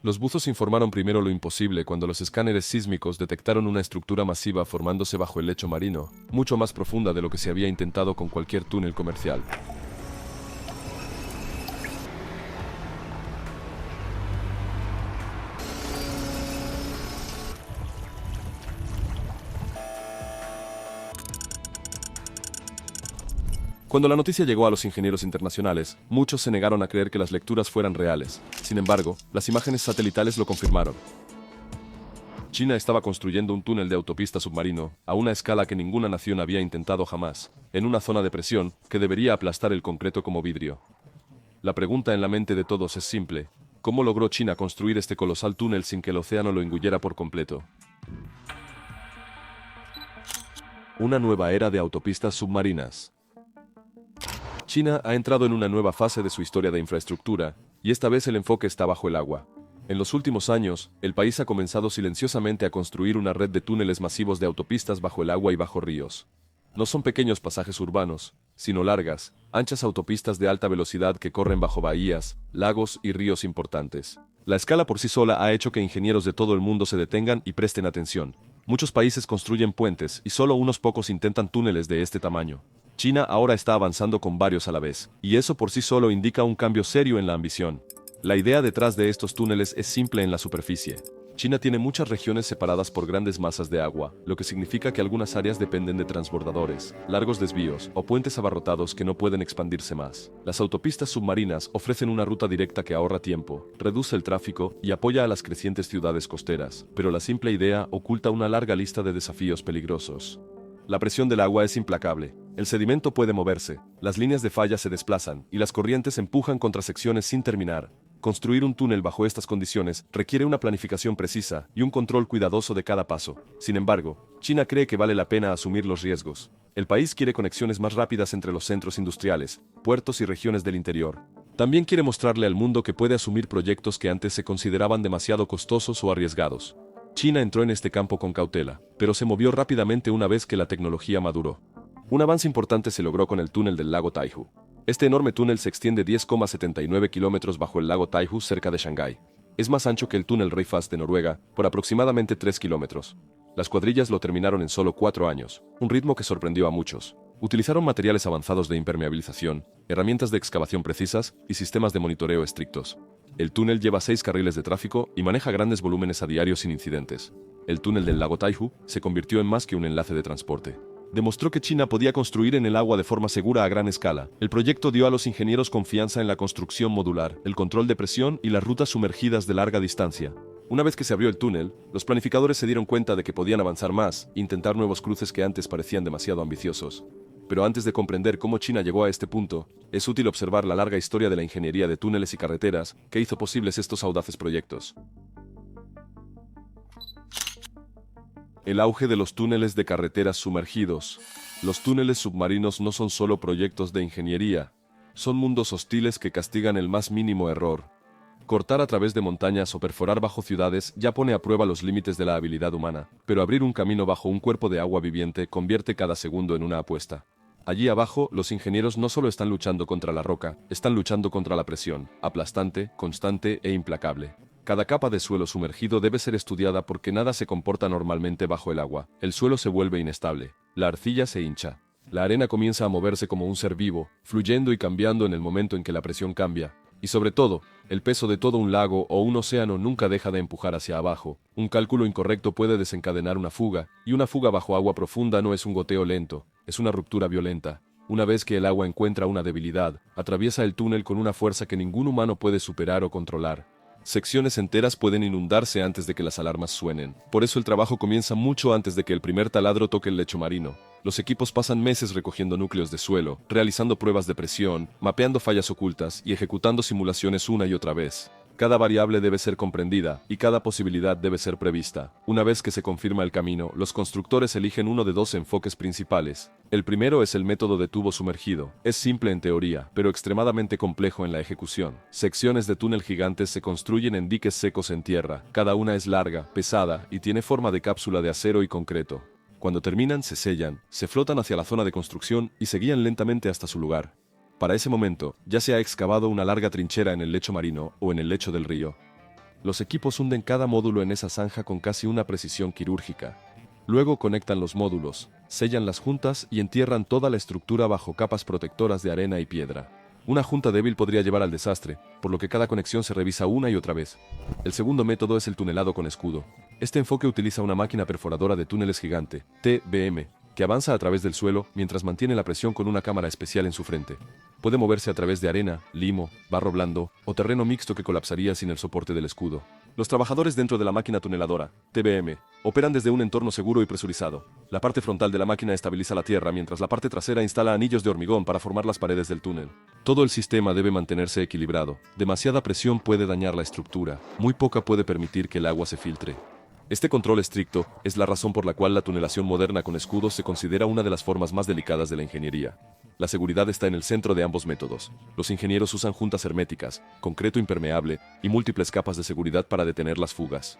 Los buzos informaron primero lo imposible cuando los escáneres sísmicos detectaron una estructura masiva formándose bajo el lecho marino, mucho más profunda de lo que se había intentado con cualquier túnel comercial. Cuando la noticia llegó a los ingenieros internacionales, muchos se negaron a creer que las lecturas fueran reales. Sin embargo, las imágenes satelitales lo confirmaron. China estaba construyendo un túnel de autopista submarino, a una escala que ninguna nación había intentado jamás, en una zona de presión que debería aplastar el concreto como vidrio. La pregunta en la mente de todos es simple: ¿cómo logró China construir este colosal túnel sin que el océano lo engulliera por completo? Una nueva era de autopistas submarinas. China ha entrado en una nueva fase de su historia de infraestructura, y esta vez el enfoque está bajo el agua. En los últimos años, el país ha comenzado silenciosamente a construir una red de túneles masivos de autopistas bajo el agua y bajo ríos. No son pequeños pasajes urbanos, sino largas, anchas autopistas de alta velocidad que corren bajo bahías, lagos y ríos importantes. La escala por sí sola ha hecho que ingenieros de todo el mundo se detengan y presten atención. Muchos países construyen puentes y solo unos pocos intentan túneles de este tamaño. China ahora está avanzando con varios a la vez, y eso por sí solo indica un cambio serio en la ambición. La idea detrás de estos túneles es simple en la superficie. China tiene muchas regiones separadas por grandes masas de agua, lo que significa que algunas áreas dependen de transbordadores, largos desvíos o puentes abarrotados que no pueden expandirse más. Las autopistas submarinas ofrecen una ruta directa que ahorra tiempo, reduce el tráfico y apoya a las crecientes ciudades costeras, pero la simple idea oculta una larga lista de desafíos peligrosos. La presión del agua es implacable. El sedimento puede moverse, las líneas de falla se desplazan y las corrientes empujan contra secciones sin terminar. Construir un túnel bajo estas condiciones requiere una planificación precisa y un control cuidadoso de cada paso. Sin embargo, China cree que vale la pena asumir los riesgos. El país quiere conexiones más rápidas entre los centros industriales, puertos y regiones del interior. También quiere mostrarle al mundo que puede asumir proyectos que antes se consideraban demasiado costosos o arriesgados. China entró en este campo con cautela, pero se movió rápidamente una vez que la tecnología maduró. Un avance importante se logró con el túnel del lago Taihu. Este enorme túnel se extiende 10,79 kilómetros bajo el lago Taihu cerca de Shanghái. Es más ancho que el túnel Rey Fast de Noruega, por aproximadamente 3 kilómetros. Las cuadrillas lo terminaron en solo 4 años, un ritmo que sorprendió a muchos. Utilizaron materiales avanzados de impermeabilización, herramientas de excavación precisas y sistemas de monitoreo estrictos. El túnel lleva 6 carriles de tráfico y maneja grandes volúmenes a diario sin incidentes. El túnel del lago Taihu se convirtió en más que un enlace de transporte. Demostró que China podía construir en el agua de forma segura a gran escala. El proyecto dio a los ingenieros confianza en la construcción modular, el control de presión y las rutas sumergidas de larga distancia. Una vez que se abrió el túnel, los planificadores se dieron cuenta de que podían avanzar más e intentar nuevos cruces que antes parecían demasiado ambiciosos. Pero antes de comprender cómo China llegó a este punto, es útil observar la larga historia de la ingeniería de túneles y carreteras que hizo posibles estos audaces proyectos. El auge de los túneles de carreteras sumergidos. Los túneles submarinos no son solo proyectos de ingeniería, son mundos hostiles que castigan el más mínimo error. Cortar a través de montañas o perforar bajo ciudades ya pone a prueba los límites de la habilidad humana, pero abrir un camino bajo un cuerpo de agua viviente convierte cada segundo en una apuesta. Allí abajo, los ingenieros no solo están luchando contra la roca, están luchando contra la presión, aplastante, constante e implacable. Cada capa de suelo sumergido debe ser estudiada porque nada se comporta normalmente bajo el agua. El suelo se vuelve inestable, la arcilla se hincha, la arena comienza a moverse como un ser vivo, fluyendo y cambiando en el momento en que la presión cambia. Y sobre todo, el peso de todo un lago o un océano nunca deja de empujar hacia abajo. Un cálculo incorrecto puede desencadenar una fuga, y una fuga bajo agua profunda no es un goteo lento, es una ruptura violenta. Una vez que el agua encuentra una debilidad, atraviesa el túnel con una fuerza que ningún humano puede superar o controlar. Secciones enteras pueden inundarse antes de que las alarmas suenen. Por eso el trabajo comienza mucho antes de que el primer taladro toque el lecho marino. Los equipos pasan meses recogiendo núcleos de suelo, realizando pruebas de presión, mapeando fallas ocultas y ejecutando simulaciones una y otra vez. Cada variable debe ser comprendida, y cada posibilidad debe ser prevista. Una vez que se confirma el camino, los constructores eligen uno de dos enfoques principales. El primero es el método de tubo sumergido. Es simple en teoría, pero extremadamente complejo en la ejecución. Secciones de túnel gigantes se construyen en diques secos en tierra. Cada una es larga, pesada, y tiene forma de cápsula de acero y concreto. Cuando terminan, se sellan, se flotan hacia la zona de construcción y se guían lentamente hasta su lugar. Para ese momento, ya se ha excavado una larga trinchera en el lecho marino o en el lecho del río. Los equipos hunden cada módulo en esa zanja con casi una precisión quirúrgica. Luego conectan los módulos, sellan las juntas y entierran toda la estructura bajo capas protectoras de arena y piedra. Una junta débil podría llevar al desastre, por lo que cada conexión se revisa una y otra vez. El segundo método es el tunelado con escudo. Este enfoque utiliza una máquina perforadora de túneles gigante, TBM, que avanza a través del suelo mientras mantiene la presión con una cámara especial en su frente. Puede moverse a través de arena, limo, barro blando o terreno mixto que colapsaría sin el soporte del escudo. Los trabajadores dentro de la máquina tuneladora, TBM, operan desde un entorno seguro y presurizado. La parte frontal de la máquina estabiliza la tierra mientras la parte trasera instala anillos de hormigón para formar las paredes del túnel. Todo el sistema debe mantenerse equilibrado. Demasiada presión puede dañar la estructura. Muy poca puede permitir que el agua se filtre. Este control estricto es la razón por la cual la tunelación moderna con escudos se considera una de las formas más delicadas de la ingeniería. La seguridad está en el centro de ambos métodos. Los ingenieros usan juntas herméticas, concreto impermeable y múltiples capas de seguridad para detener las fugas.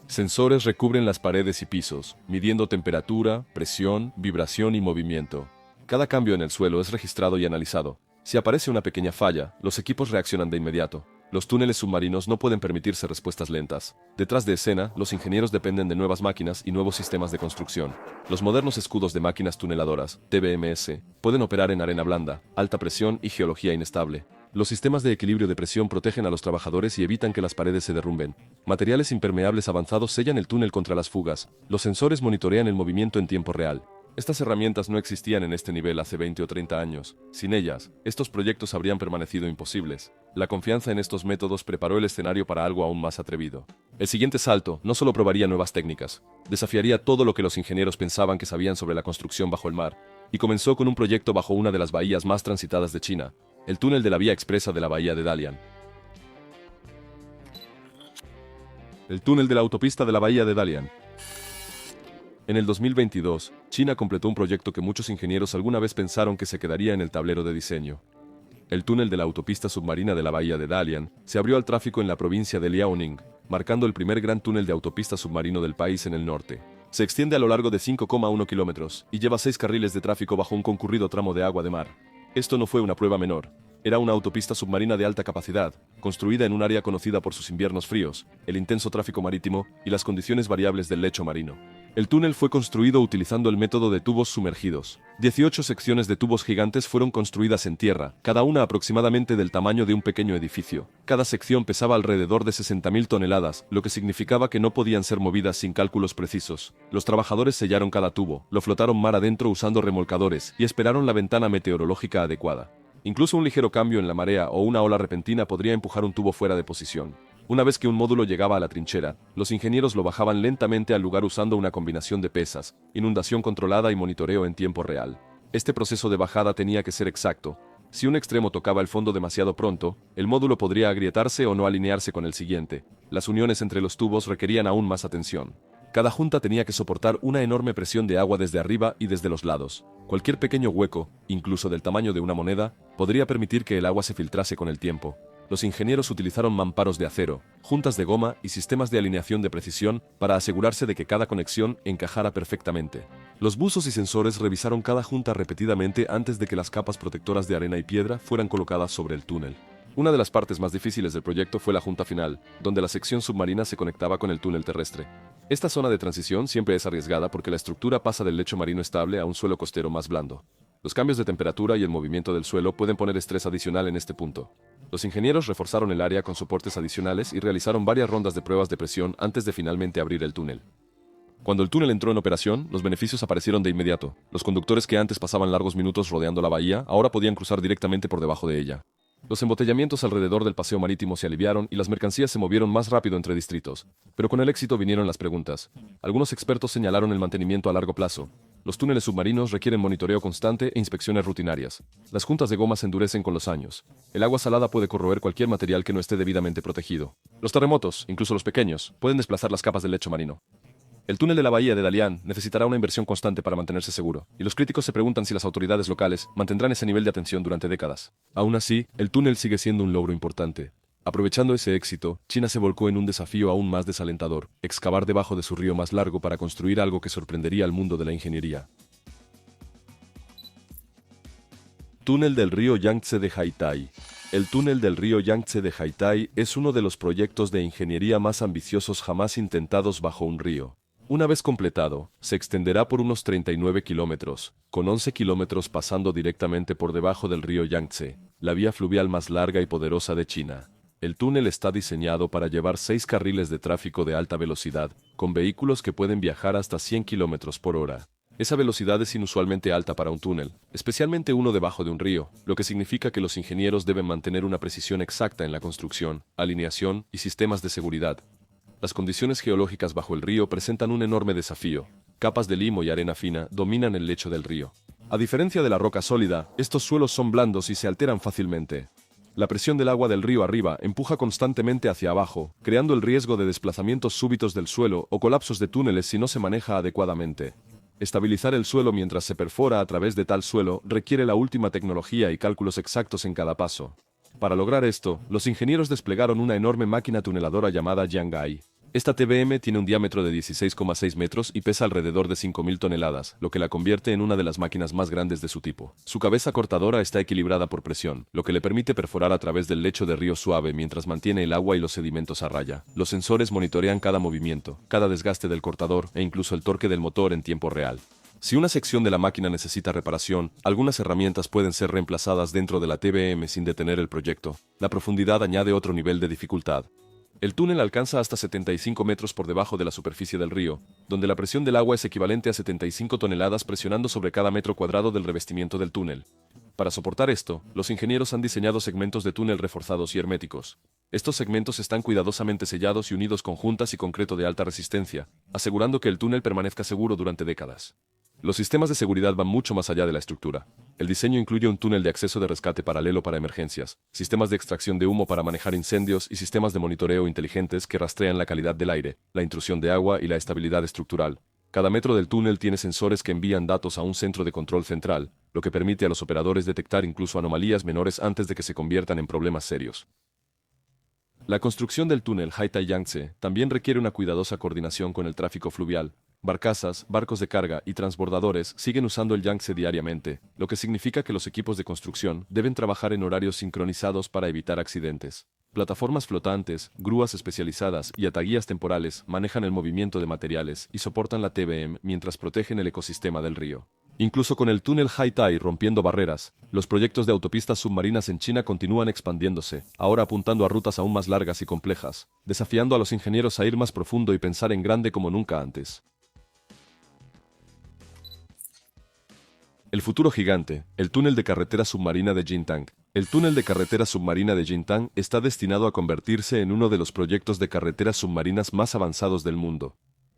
Sensores recubren las paredes y pisos, midiendo temperatura, presión, vibración y movimiento. Cada cambio en el suelo es registrado y analizado. Si aparece una pequeña falla, los equipos reaccionan de inmediato. Los túneles submarinos no pueden permitirse respuestas lentas. Detrás de escena, los ingenieros dependen de nuevas máquinas y nuevos sistemas de construcción. Los modernos escudos de máquinas tuneladoras, TBMS, pueden operar en arena blanda, alta presión y geología inestable. Los sistemas de equilibrio de presión protegen a los trabajadores y evitan que las paredes se derrumben. Materiales impermeables avanzados sellan el túnel contra las fugas. Los sensores monitorean el movimiento en tiempo real. Estas herramientas no existían en este nivel hace 20 o 30 años. Sin ellas, estos proyectos habrían permanecido imposibles. La confianza en estos métodos preparó el escenario para algo aún más atrevido. El siguiente salto no solo probaría nuevas técnicas, desafiaría todo lo que los ingenieros pensaban que sabían sobre la construcción bajo el mar, y comenzó con un proyecto bajo una de las bahías más transitadas de China, el túnel de la vía expresa de la bahía de Dalian. El túnel de la autopista de la bahía de Dalian. En el 2022, China completó un proyecto que muchos ingenieros alguna vez pensaron que se quedaría en el tablero de diseño. El túnel de la autopista submarina de la bahía de Dalian se abrió al tráfico en la provincia de Liaoning, marcando el primer gran túnel de autopista submarino del país en el norte. Se extiende a lo largo de 5,1 kilómetros y lleva 6 carriles de tráfico bajo un concurrido tramo de agua de mar. Esto no fue una prueba menor. Era una autopista submarina de alta capacidad, construida en un área conocida por sus inviernos fríos, el intenso tráfico marítimo y las condiciones variables del lecho marino. El túnel fue construido utilizando el método de tubos sumergidos. 18 secciones de tubos gigantes fueron construidas en tierra, cada una aproximadamente del tamaño de un pequeño edificio. Cada sección pesaba alrededor de 60.000 toneladas, lo que significaba que no podían ser movidas sin cálculos precisos. Los trabajadores sellaron cada tubo, lo flotaron mar adentro usando remolcadores y esperaron la ventana meteorológica adecuada. Incluso un ligero cambio en la marea o una ola repentina podría empujar un tubo fuera de posición. Una vez que un módulo llegaba a la trinchera, los ingenieros lo bajaban lentamente al lugar usando una combinación de pesas, inundación controlada y monitoreo en tiempo real. Este proceso de bajada tenía que ser exacto. Si un extremo tocaba el fondo demasiado pronto, el módulo podría agrietarse o no alinearse con el siguiente. Las uniones entre los tubos requerían aún más atención. Cada junta tenía que soportar una enorme presión de agua desde arriba y desde los lados. Cualquier pequeño hueco, incluso del tamaño de una moneda, podría permitir que el agua se filtrase con el tiempo. Los ingenieros utilizaron mamparos de acero, juntas de goma y sistemas de alineación de precisión para asegurarse de que cada conexión encajara perfectamente. Los buzos y sensores revisaron cada junta repetidamente antes de que las capas protectoras de arena y piedra fueran colocadas sobre el túnel. Una de las partes más difíciles del proyecto fue la junta final, donde la sección submarina se conectaba con el túnel terrestre. Esta zona de transición siempre es arriesgada porque la estructura pasa del lecho marino estable a un suelo costero más blando. Los cambios de temperatura y el movimiento del suelo pueden poner estrés adicional en este punto. Los ingenieros reforzaron el área con soportes adicionales y realizaron varias rondas de pruebas de presión antes de finalmente abrir el túnel. Cuando el túnel entró en operación, los beneficios aparecieron de inmediato. Los conductores que antes pasaban largos minutos rodeando la bahía, ahora podían cruzar directamente por debajo de ella. Los embotellamientos alrededor del paseo marítimo se aliviaron y las mercancías se movieron más rápido entre distritos. Pero con el éxito vinieron las preguntas. Algunos expertos señalaron el mantenimiento a largo plazo. Los túneles submarinos requieren monitoreo constante e inspecciones rutinarias. Las juntas de goma se endurecen con los años. El agua salada puede corroer cualquier material que no esté debidamente protegido. Los terremotos, incluso los pequeños, pueden desplazar las capas del lecho marino. El túnel de la bahía de Dalian necesitará una inversión constante para mantenerse seguro, y los críticos se preguntan si las autoridades locales mantendrán ese nivel de atención durante décadas. Aún así, el túnel sigue siendo un logro importante. Aprovechando ese éxito, China se volcó en un desafío aún más desalentador: excavar debajo de su río más largo para construir algo que sorprendería al mundo de la ingeniería. Túnel del río Yangtze de Haitai. El túnel del río Yangtze de Haitai es uno de los proyectos de ingeniería más ambiciosos jamás intentados bajo un río. Una vez completado, se extenderá por unos 39 kilómetros, con 11 kilómetros pasando directamente por debajo del río Yangtze, la vía fluvial más larga y poderosa de China. El túnel está diseñado para llevar 6 carriles de tráfico de alta velocidad, con vehículos que pueden viajar hasta 100 kilómetros por hora. Esa velocidad es inusualmente alta para un túnel, especialmente uno debajo de un río, lo que significa que los ingenieros deben mantener una precisión exacta en la construcción, alineación y sistemas de seguridad. Las condiciones geológicas bajo el río presentan un enorme desafío. Capas de limo y arena fina dominan el lecho del río. A diferencia de la roca sólida, estos suelos son blandos y se alteran fácilmente. La presión del agua del río arriba empuja constantemente hacia abajo, creando el riesgo de desplazamientos súbitos del suelo o colapsos de túneles si no se maneja adecuadamente. Estabilizar el suelo mientras se perfora a través de tal suelo requiere la última tecnología y cálculos exactos en cada paso. Para lograr esto, los ingenieros desplegaron una enorme máquina tuneladora llamada Jianggai. Esta TBM tiene un diámetro de 16,6 metros y pesa alrededor de 5.000 toneladas, lo que la convierte en una de las máquinas más grandes de su tipo. Su cabeza cortadora está equilibrada por presión, lo que le permite perforar a través del lecho de río suave mientras mantiene el agua y los sedimentos a raya. Los sensores monitorean cada movimiento, cada desgaste del cortador e incluso el torque del motor en tiempo real. Si una sección de la máquina necesita reparación, algunas herramientas pueden ser reemplazadas dentro de la TBM sin detener el proyecto. La profundidad añade otro nivel de dificultad. El túnel alcanza hasta 75 metros por debajo de la superficie del río, donde la presión del agua es equivalente a 75 toneladas presionando sobre cada metro cuadrado del revestimiento del túnel. Para soportar esto, los ingenieros han diseñado segmentos de túnel reforzados y herméticos. Estos segmentos están cuidadosamente sellados y unidos con juntas y concreto de alta resistencia, asegurando que el túnel permanezca seguro durante décadas. Los sistemas de seguridad van mucho más allá de la estructura. El diseño incluye un túnel de acceso de rescate paralelo para emergencias, sistemas de extracción de humo para manejar incendios y sistemas de monitoreo inteligentes que rastrean la calidad del aire, la intrusión de agua y la estabilidad estructural. Cada metro del túnel tiene sensores que envían datos a un centro de control central, lo que permite a los operadores detectar incluso anomalías menores antes de que se conviertan en problemas serios. La construcción del túnel Haitai-Yangtze también requiere una cuidadosa coordinación con el tráfico fluvial. Barcazas, barcos de carga y transbordadores siguen usando el Yangtze diariamente, lo que significa que los equipos de construcción deben trabajar en horarios sincronizados para evitar accidentes. Plataformas flotantes, grúas especializadas y ataguías temporales manejan el movimiento de materiales y soportan la TBM mientras protegen el ecosistema del río. Incluso con el túnel Haitai rompiendo barreras, los proyectos de autopistas submarinas en China continúan expandiéndose, ahora apuntando a rutas aún más largas y complejas, desafiando a los ingenieros a ir más profundo y pensar en grande como nunca antes. El futuro gigante, el túnel de carretera submarina de Jintang. El túnel de carretera submarina de Jintang está destinado a convertirse en uno de los proyectos de carreteras submarinas más avanzados del mundo.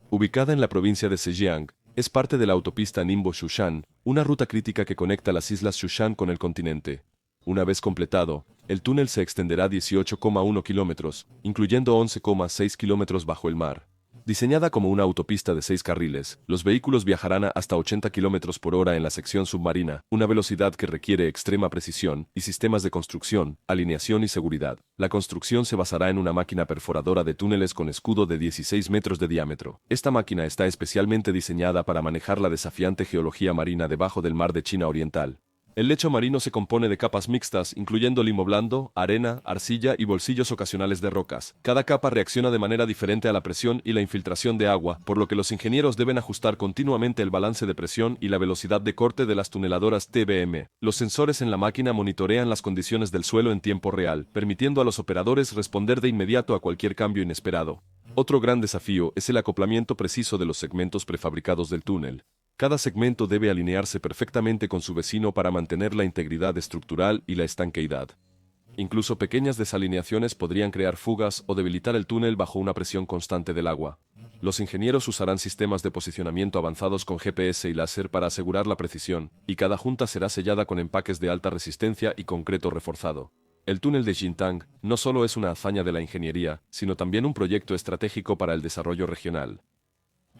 Ubicada en la provincia de Zhejiang, es parte de la autopista Ningbo-Shushan, una ruta crítica que conecta las islas Shushan con el continente. Una vez completado, el túnel se extenderá 18,1 kilómetros, incluyendo 11,6 kilómetros bajo el mar. Diseñada como una autopista de 6 carriles, los vehículos viajarán a hasta 80 km por hora en la sección submarina, una velocidad que requiere extrema precisión y sistemas de construcción, alineación y seguridad. La construcción se basará en una máquina perforadora de túneles con escudo de 16 metros de diámetro. Esta máquina está especialmente diseñada para manejar la desafiante geología marina debajo del mar de China Oriental. El lecho marino se compone de capas mixtas, incluyendo limo blando, arena, arcilla y bolsillos ocasionales de rocas. Cada capa reacciona de manera diferente a la presión y la infiltración de agua, por lo que los ingenieros deben ajustar continuamente el balance de presión y la velocidad de corte de las tuneladoras TBM. Los sensores en la máquina monitorean las condiciones del suelo en tiempo real, permitiendo a los operadores responder de inmediato a cualquier cambio inesperado. Otro gran desafío es el acoplamiento preciso de los segmentos prefabricados del túnel. Cada segmento debe alinearse perfectamente con su vecino para mantener la integridad estructural y la estanqueidad. Incluso pequeñas desalineaciones podrían crear fugas o debilitar el túnel bajo una presión constante del agua. Los ingenieros usarán sistemas de posicionamiento avanzados con GPS y láser para asegurar la precisión, y cada junta será sellada con empaques de alta resistencia y concreto reforzado. El túnel de Jintang no solo es una hazaña de la ingeniería, sino también un proyecto estratégico para el desarrollo regional.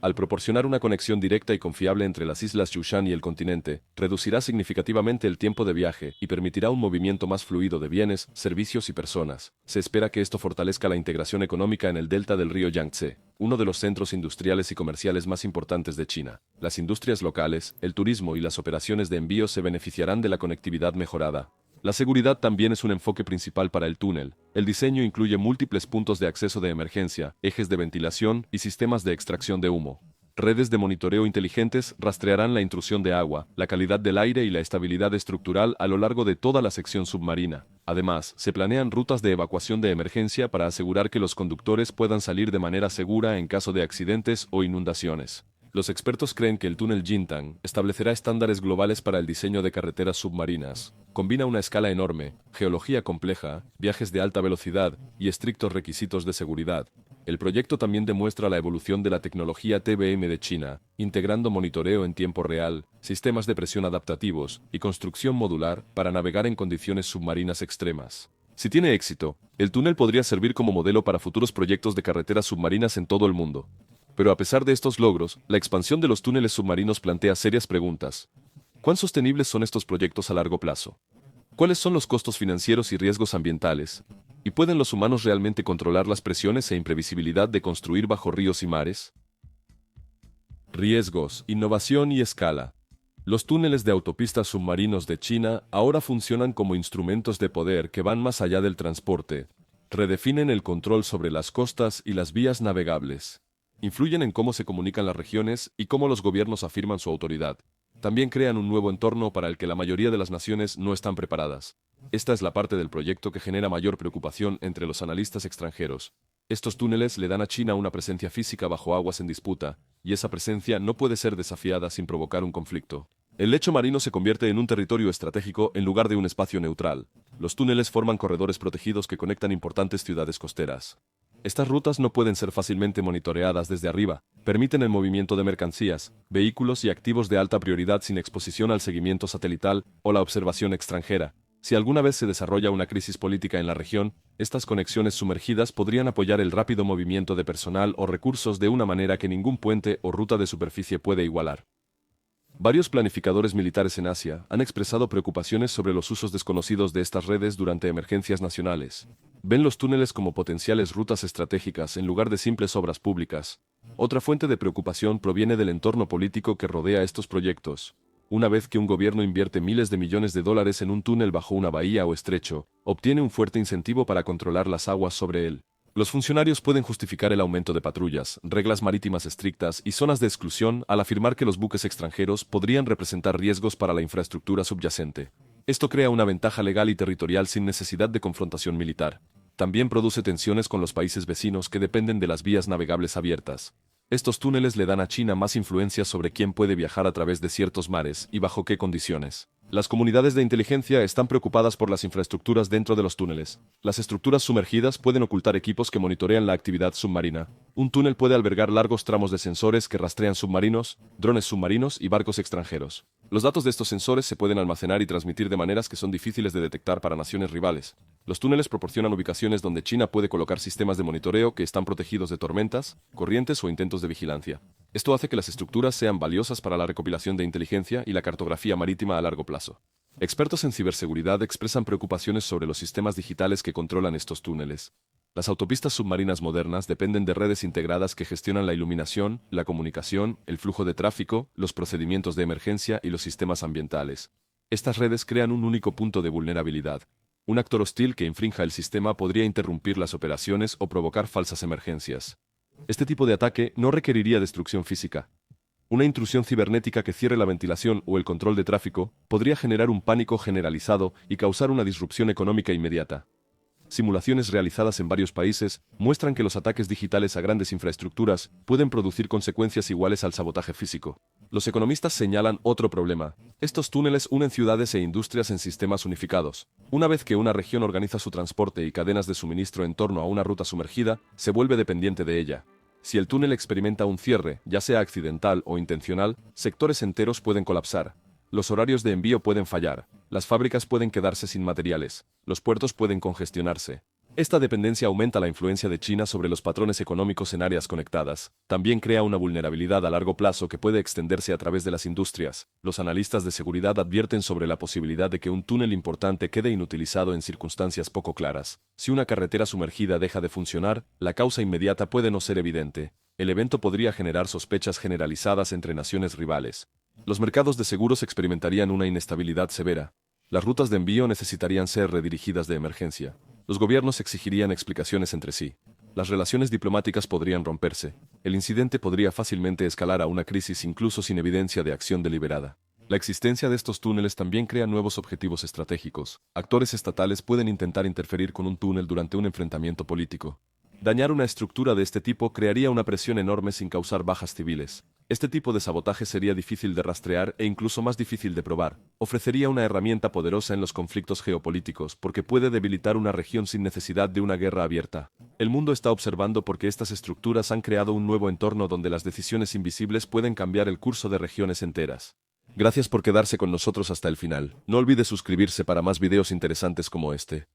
Al proporcionar una conexión directa y confiable entre las islas Yushan y el continente, reducirá significativamente el tiempo de viaje y permitirá un movimiento más fluido de bienes, servicios y personas. Se espera que esto fortalezca la integración económica en el delta del río Yangtze, uno de los centros industriales y comerciales más importantes de China. Las industrias locales, el turismo y las operaciones de envío se beneficiarán de la conectividad mejorada. La seguridad también es un enfoque principal para el túnel. El diseño incluye múltiples puntos de acceso de emergencia, ejes de ventilación y sistemas de extracción de humo. Redes de monitoreo inteligentes rastrearán la intrusión de agua, la calidad del aire y la estabilidad estructural a lo largo de toda la sección submarina. Además, se planean rutas de evacuación de emergencia para asegurar que los conductores puedan salir de manera segura en caso de accidentes o inundaciones. Los expertos creen que el túnel Jintang establecerá estándares globales para el diseño de carreteras submarinas. Combina una escala enorme, geología compleja, viajes de alta velocidad y estrictos requisitos de seguridad. El proyecto también demuestra la evolución de la tecnología TBM de China, integrando monitoreo en tiempo real, sistemas de presión adaptativos y construcción modular para navegar en condiciones submarinas extremas. Si tiene éxito, el túnel podría servir como modelo para futuros proyectos de carreteras submarinas en todo el mundo. Pero a pesar de estos logros, la expansión de los túneles submarinos plantea serias preguntas. ¿Cuán sostenibles son estos proyectos a largo plazo? ¿Cuáles son los costos financieros y riesgos ambientales? ¿Y pueden los humanos realmente controlar las presiones e imprevisibilidad de construir bajo ríos y mares? Riesgos, innovación y escala. Los túneles de autopistas submarinos de China ahora funcionan como instrumentos de poder que van más allá del transporte. Redefinen el control sobre las costas y las vías navegables. Influyen en cómo se comunican las regiones y cómo los gobiernos afirman su autoridad. También crean un nuevo entorno para el que la mayoría de las naciones no están preparadas. Esta es la parte del proyecto que genera mayor preocupación entre los analistas extranjeros. Estos túneles le dan a China una presencia física bajo aguas en disputa, y esa presencia no puede ser desafiada sin provocar un conflicto. El lecho marino se convierte en un territorio estratégico en lugar de un espacio neutral. Los túneles forman corredores protegidos que conectan importantes ciudades costeras. Estas rutas no pueden ser fácilmente monitoreadas desde arriba, permiten el movimiento de mercancías, vehículos y activos de alta prioridad sin exposición al seguimiento satelital o la observación extranjera. Si alguna vez se desarrolla una crisis política en la región, estas conexiones sumergidas podrían apoyar el rápido movimiento de personal o recursos de una manera que ningún puente o ruta de superficie puede igualar. Varios planificadores militares en Asia han expresado preocupaciones sobre los usos desconocidos de estas redes durante emergencias nacionales. Ven los túneles como potenciales rutas estratégicas en lugar de simples obras públicas. Otra fuente de preocupación proviene del entorno político que rodea estos proyectos. Una vez que un gobierno invierte miles de millones de dólares en un túnel bajo una bahía o estrecho, obtiene un fuerte incentivo para controlar las aguas sobre él. Los funcionarios pueden justificar el aumento de patrullas, reglas marítimas estrictas y zonas de exclusión al afirmar que los buques extranjeros podrían representar riesgos para la infraestructura subyacente. Esto crea una ventaja legal y territorial sin necesidad de confrontación militar. También produce tensiones con los países vecinos que dependen de las vías navegables abiertas. Estos túneles le dan a China más influencia sobre quién puede viajar a través de ciertos mares y bajo qué condiciones. Las comunidades de inteligencia están preocupadas por las infraestructuras dentro de los túneles. Las estructuras sumergidas pueden ocultar equipos que monitorean la actividad submarina. Un túnel puede albergar largos tramos de sensores que rastrean submarinos, drones submarinos y barcos extranjeros. Los datos de estos sensores se pueden almacenar y transmitir de maneras que son difíciles de detectar para naciones rivales. Los túneles proporcionan ubicaciones donde China puede colocar sistemas de monitoreo que están protegidos de tormentas, corrientes o intentos de vigilancia. Esto hace que las estructuras sean valiosas para la recopilación de inteligencia y la cartografía marítima a largo plazo. Expertos en ciberseguridad expresan preocupaciones sobre los sistemas digitales que controlan estos túneles. Las autopistas submarinas modernas dependen de redes integradas que gestionan la iluminación, la comunicación, el flujo de tráfico, los procedimientos de emergencia y los sistemas ambientales. Estas redes crean un único punto de vulnerabilidad. Un actor hostil que infrinja el sistema podría interrumpir las operaciones o provocar falsas emergencias. Este tipo de ataque no requeriría destrucción física. Una intrusión cibernética que cierre la ventilación o el control de tráfico podría generar un pánico generalizado y causar una disrupción económica inmediata. Simulaciones realizadas en varios países muestran que los ataques digitales a grandes infraestructuras pueden producir consecuencias iguales al sabotaje físico. Los economistas señalan otro problema. Estos túneles unen ciudades e industrias en sistemas unificados. Una vez que una región organiza su transporte y cadenas de suministro en torno a una ruta sumergida, se vuelve dependiente de ella. Si el túnel experimenta un cierre, ya sea accidental o intencional, sectores enteros pueden colapsar. Los horarios de envío pueden fallar, las fábricas pueden quedarse sin materiales, los puertos pueden congestionarse. Esta dependencia aumenta la influencia de China sobre los patrones económicos en áreas conectadas. También crea una vulnerabilidad a largo plazo que puede extenderse a través de las industrias. Los analistas de seguridad advierten sobre la posibilidad de que un túnel importante quede inutilizado en circunstancias poco claras. Si una carretera sumergida deja de funcionar, la causa inmediata puede no ser evidente. El evento podría generar sospechas generalizadas entre naciones rivales. Los mercados de seguros experimentarían una inestabilidad severa. Las rutas de envío necesitarían ser redirigidas de emergencia. Los gobiernos exigirían explicaciones entre sí. Las relaciones diplomáticas podrían romperse. El incidente podría fácilmente escalar a una crisis incluso sin evidencia de acción deliberada. La existencia de estos túneles también crea nuevos objetivos estratégicos. Actores estatales pueden intentar interferir con un túnel durante un enfrentamiento político. Dañar una estructura de este tipo crearía una presión enorme sin causar bajas civiles. Este tipo de sabotaje sería difícil de rastrear e incluso más difícil de probar. Ofrecería una herramienta poderosa en los conflictos geopolíticos porque puede debilitar una región sin necesidad de una guerra abierta. El mundo está observando porque estas estructuras han creado un nuevo entorno donde las decisiones invisibles pueden cambiar el curso de regiones enteras. Gracias por quedarse con nosotros hasta el final. No olvide suscribirse para más videos interesantes como este.